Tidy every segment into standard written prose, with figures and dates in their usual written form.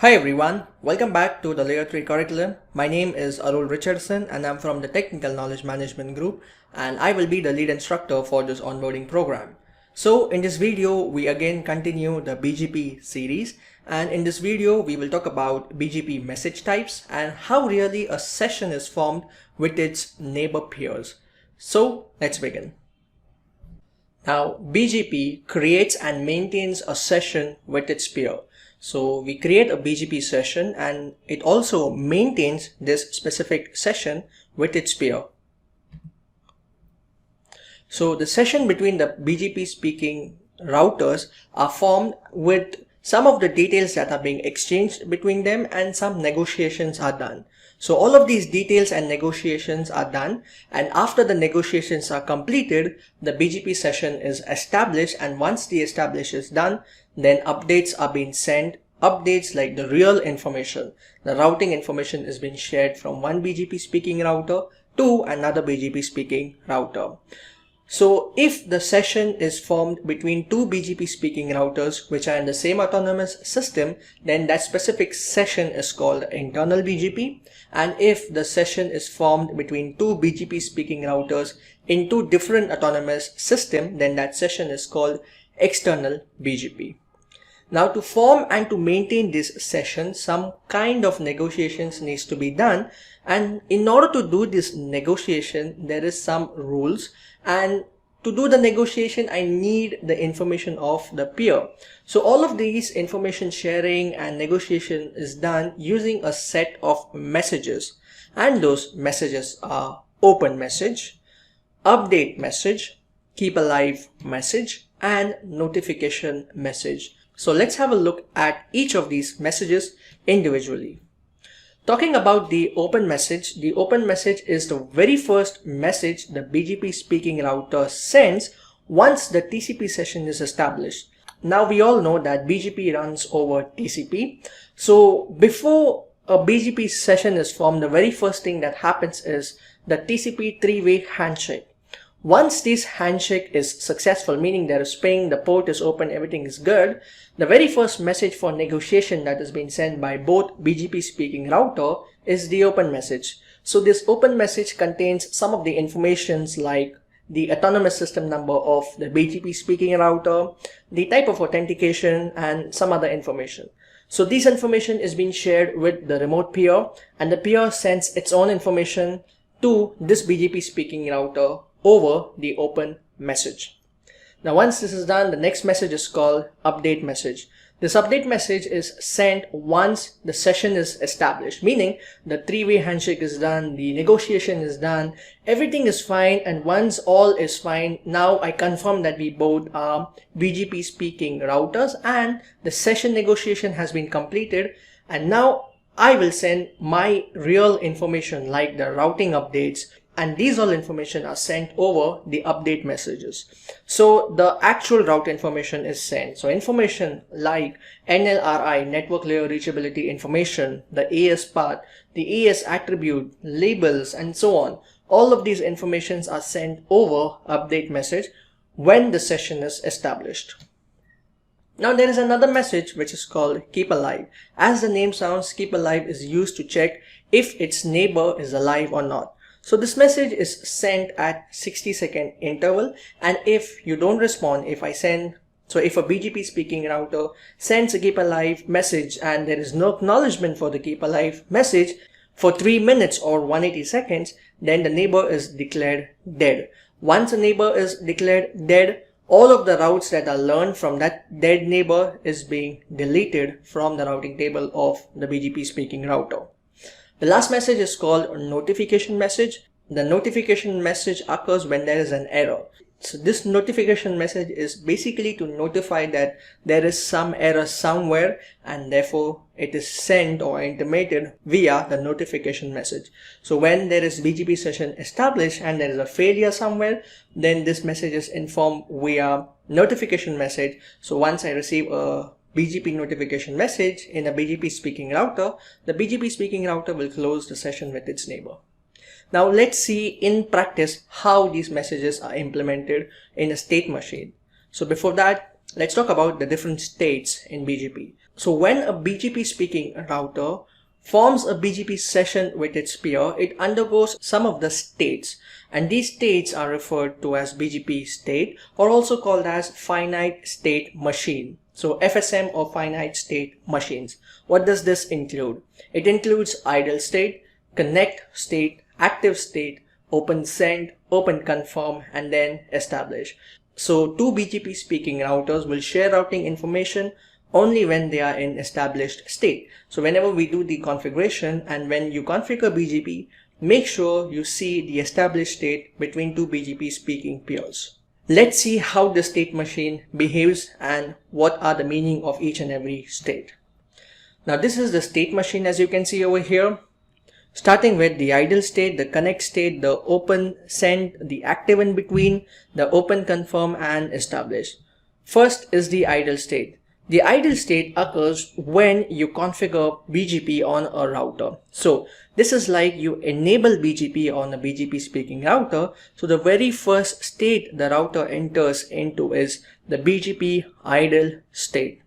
Hi everyone, welcome back to the Layer 3 curriculum. My name is Arul Richardson and I'm from the Technical Knowledge Management group and I will be the lead instructor for this onboarding program. So in this video, we again continue the BGP series, and in this video, we will talk about BGP message types and how really a session is formed with its neighbor peers. So let's begin. Now, BGP creates and maintains a session with its peer. So we create a BGP session and it also maintains this specific session with its peer. So the session between the BGP speaking routers are formed with some of the details that are being exchanged between them and some negotiations are done. So all of these details and negotiations are done, and after the negotiations are completed, the BGP session is established, and once the establish is done, then updates are being sent. Updates like the real information, the routing information is being shared from one BGP speaking router to another BGP speaking router. So if the session is formed between two BGP speaking routers which are in the same autonomous system, then that specific session is called internal BGP. And if the session is formed between two BGP speaking routers in two different autonomous systems, then that session is called external BGP. Now, to form and to maintain this session, some kind of negotiations needs to be done, and in order to do this negotiation, there is some rules, and to do the negotiation, I need the information of the peer. So all of these information sharing and negotiation is done using a set of messages, and those messages are open message, update message, keep alive message, and notification message. So let's have a look at each of these messages individually. Talking about the open message is the very first message the BGP speaking router sends once the TCP session is established. Now we all know that BGP runs over TCP. So before a BGP session is formed, the very first thing that happens is the TCP three-way handshake. Once this handshake is successful, meaning there is ping, the port is open, everything is good, the very first message for negotiation that is being sent by both BGP speaking router is the open message. So this open message contains some of the informations like the autonomous system number of the BGP speaking router, the type of authentication, and some other information. So this information is being shared with the remote peer, and the peer sends its own information to this BGP speaking router over the open message. Now once this is done, the next message is called update message. This update message is sent once the session is established, meaning the three-way handshake is done, the negotiation is done, everything is fine, and once all is fine, now I confirm that we both are BGP speaking routers and the session negotiation has been completed, and now I will send my real information like the routing updates, and these all information are sent over the update messages. So the actual route information is sent. So information like NLRI, network layer reachability information, the AS path, the AS attribute, labels, and so on. All of these informations are sent over update message when the session is established. Now there is another message which is called keep alive. As the name sounds, keep alive is used to check if its neighbor is alive or not. So this message is sent at 60-second interval, and if you don't respond, if a BGP speaking router sends a keep alive message and there is no acknowledgement for the keep alive message for 3 minutes or 180 seconds, then the neighbor is declared dead. Once a neighbor is declared dead, all of the routes that are learned from that dead neighbor is being deleted from the routing table of the BGP speaking router. The last message is called notification message. The notification message occurs when there is an error. So this notification message is basically to notify that there is some error somewhere, and therefore it is sent or intimated via the notification message. So when there is BGP session established and there is a failure somewhere, then this message is informed via notification message. So once I receive a BGP notification message in a BGP speaking router, the BGP speaking router will close the session with its neighbor. Now let's see in practice how these messages are implemented in a state machine. So before that, let's talk about the different states in BGP. So when a BGP speaking router forms a BGP session with its peer, it undergoes some of the states, and these states are referred to as BGP state, or also called as finite state machine. So FSM, or finite state machines. What does this include? It includes idle state, connect state, active state, open send, open confirm, and then establish. So two BGP speaking routers will share routing information only when they are in established state. So whenever we do the configuration and when you configure BGP, make sure you see the established state between two BGP speaking peers. Let's see how the state machine behaves and what are the meaning of each and every state. Now this is the state machine, as you can see over here. Starting with the idle state, the connect state, the open send, the active in between, the open confirm, and establish. First is the idle state. The idle state occurs when you configure BGP on a router. So this is like you enable BGP on a BGP speaking router. So the very first state the router enters into is the BGP idle state.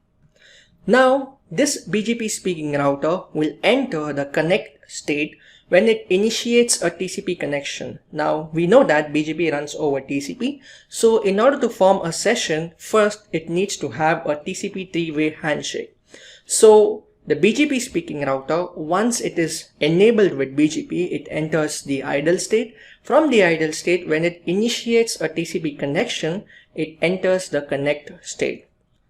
Now this BGP speaking router will enter the connect state when it initiates a TCP connection. Now we know that BGP runs over TCP, so in order to form a session, first it needs to have a TCP three-way handshake. So the BGP speaking router, once it is enabled with BGP, it enters the idle state. From the idle state, when it initiates a TCP connection, it enters the connect state.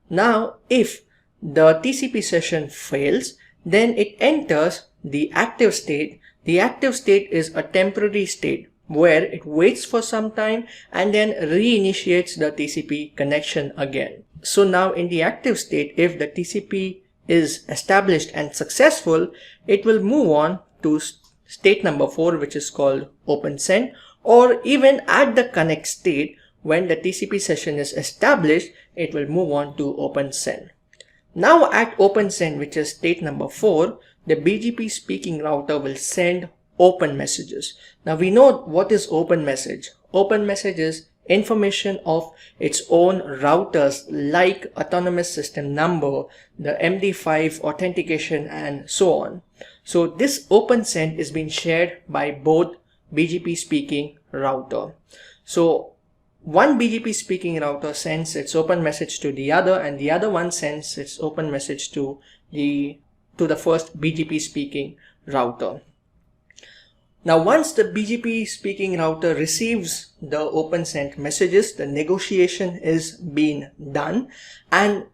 Now if the TCP session fails, then it enters the active state. The active state is a temporary state where it waits for some time and then reinitiates the TCP connection again. So now in the active state, if the TCP is established and successful, it will move on to state number 4, which is called open send, or even at the connect state, when the TCP session is established, it will move on to open send. Now at open send, which is state number 4, the BGP speaking router will send open messages. Now we know what is open message. Open message is information of its own routers like autonomous system number, the MD5 authentication, and so on. So this open send is being shared by both BGP speaking router. So one BGP speaking router sends its open message to the other, and the other one sends its open message to the first BGP speaking router. Now once the BGP speaking router receives the open sent messages, the negotiation is being done, and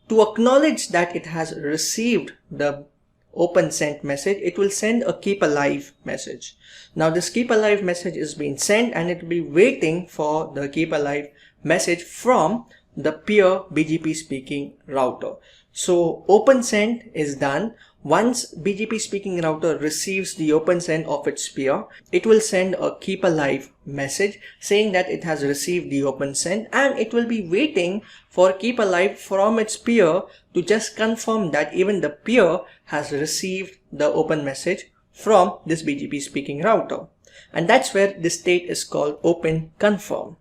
to acknowledge that it has received the open sent message, it will send a keep alive message. Now this keep alive message is being sent, and it will be waiting for the keep alive message from the peer BGP speaking router. So open send is done. Once BGP speaking router receives the open send of its peer, it will send a keep alive message saying that it has received the open send, and it will be waiting for keep alive from its peer to just confirm that even the peer has received the open message from this BGP speaking router. And that's where the state is called open confirm.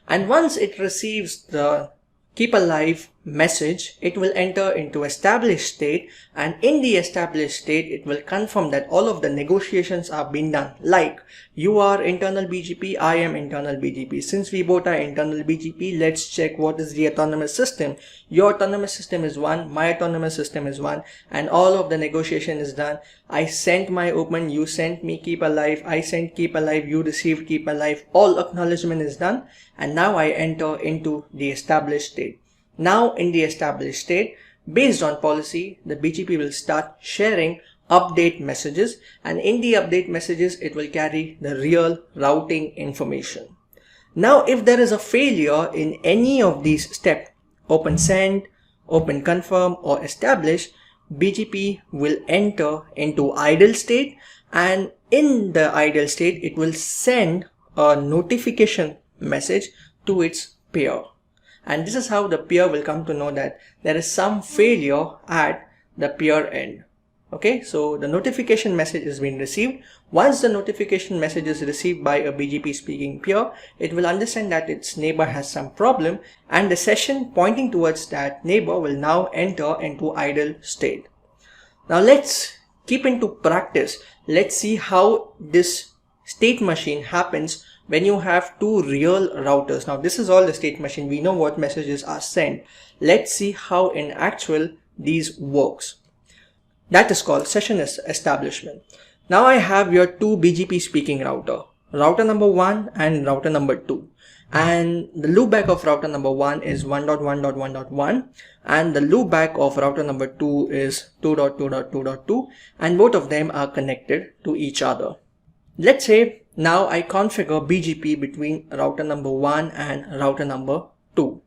And once it receives the keep alive message, it will enter into established state, and in the established state it will confirm that all of the negotiations are being done, like you are internal BGP, I am internal BGP. Since we both are internal BGP, let's check what is the autonomous system. Your autonomous system is 1, my autonomous system is 1, and all of the negotiation is done. I sent my open, you sent me keep alive, I sent keep alive, you received keep alive, all acknowledgement is done, and now I enter into the established state. Now in the established state, based on policy, the BGP will start sharing update messages, and in the update messages it will carry the real routing information. Now if there is a failure in any of these steps, open send, open confirm, or establish, BGP will enter into idle state, and in the idle state it will send a notification message to its peer. And this is how the peer will come to know that there is some failure at the peer end. Okay, so the notification message is being received. Once the notification message is received by a BGP speaking peer, it will understand that its neighbor has some problem, and the session pointing towards that neighbor will now enter into idle state. Now let's keep into practice. Let's see how this state machine happens when you have two real routers. Now this is all the state machine. We know what messages are sent. Let's see how in actual these works. That is called session establishment. Now I have your two BGP speaking router number 1 and router number 2. And the loopback of router number 1 is 1.1.1.1 and the loopback of router number 2 is 2.2.2.2, and both of them are connected to each other. Let's say now I configure BGP between router number 1 and router number 2.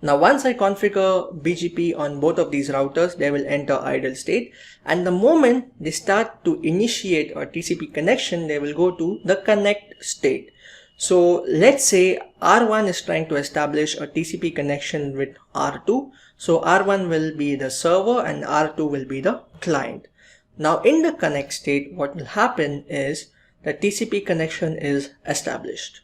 Now once I configure BGP on both of these routers, they will enter idle state, and the moment they start to initiate a TCP connection, they will go to the connect state. So let's say R1 is trying to establish a TCP connection with R2. So R1 will be the server and R2 will be the client. Now in the connect state, what will happen is the TCP connection is established.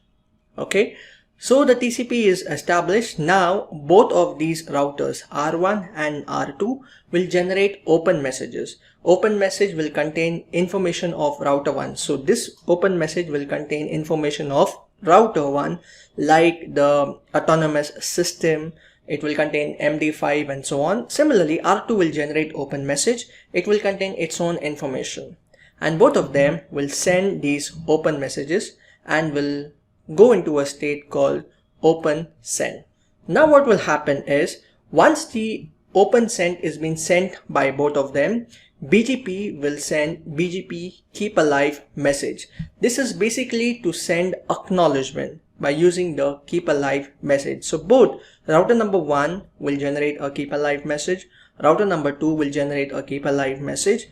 Okay. So the TCP is established. Now both of these routers R1 and R2 will generate open messages. Open message will contain information of router 1. So this open message will contain information of router 1 like the autonomous system. It will contain MD5 and so on. Similarly, R2 will generate open message. It will contain its own information. And both of them will send these open messages and will go into a state called open send. Now what will happen is once the open send is being sent by both of them, BGP will send BGP keep alive message. This is basically to send acknowledgement by using the keep alive message. So both router number 1 will generate a keep alive message, router number 2 will generate a keep alive message.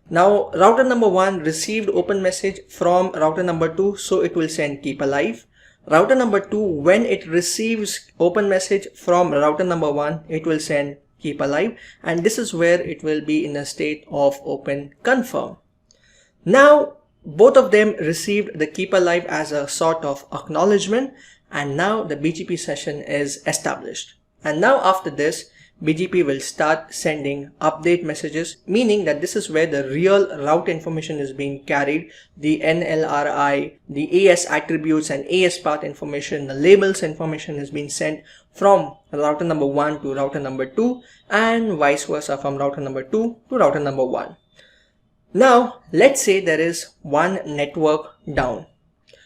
Now router number 1 received open message from router number 2, so it will send keep alive. Router number 2, when it receives open message from router number 1, it will send keep alive, and this is where it will be in a state of open confirm. Now both of them received the keep alive as a sort of acknowledgement, and now the BGP session is established. And now after this, BGP will start sending update messages, meaning that this is where the real route information is being carried. The NLRI, the AS attributes and AS path information, the labels information is being sent from router number 1 to router number 2 and vice versa from router number 2 to router number 1. Now let's say there is one network down.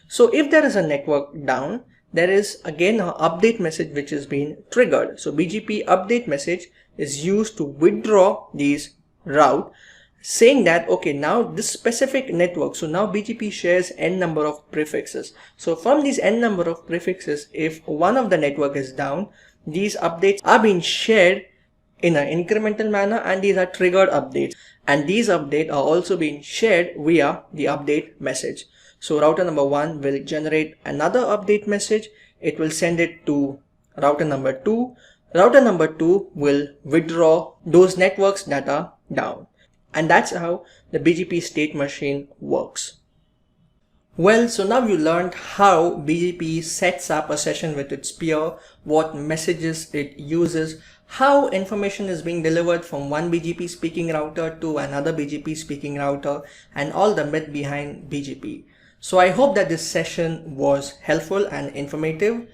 So if there is a network down, there is again an update message which is being triggered. So BGP update message is used to withdraw these route, saying that okay, now this specific network, so now BGP shares n number of prefixes. So from these n number of prefixes, if one of the network is down, these updates are being shared in an incremental manner, and these are triggered updates, and these updates are also being shared via the update message. So router number 1 will generate another update message. It will send it to router number 2. Router number 2 will withdraw those networks that are down. And that's how the BGP state machine works. Well, so now you learned how BGP sets up a session with its peer, what messages it uses, how information is being delivered from one BGP speaking router to another BGP speaking router, and all the myth behind BGP. So I hope that this session was helpful and informative.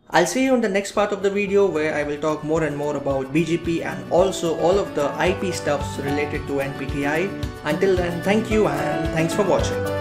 I'll see you in the next part of the video where I will talk more and more about BGP and also all of the IP stuffs related to NPTI. Until then, thank you and thanks for watching.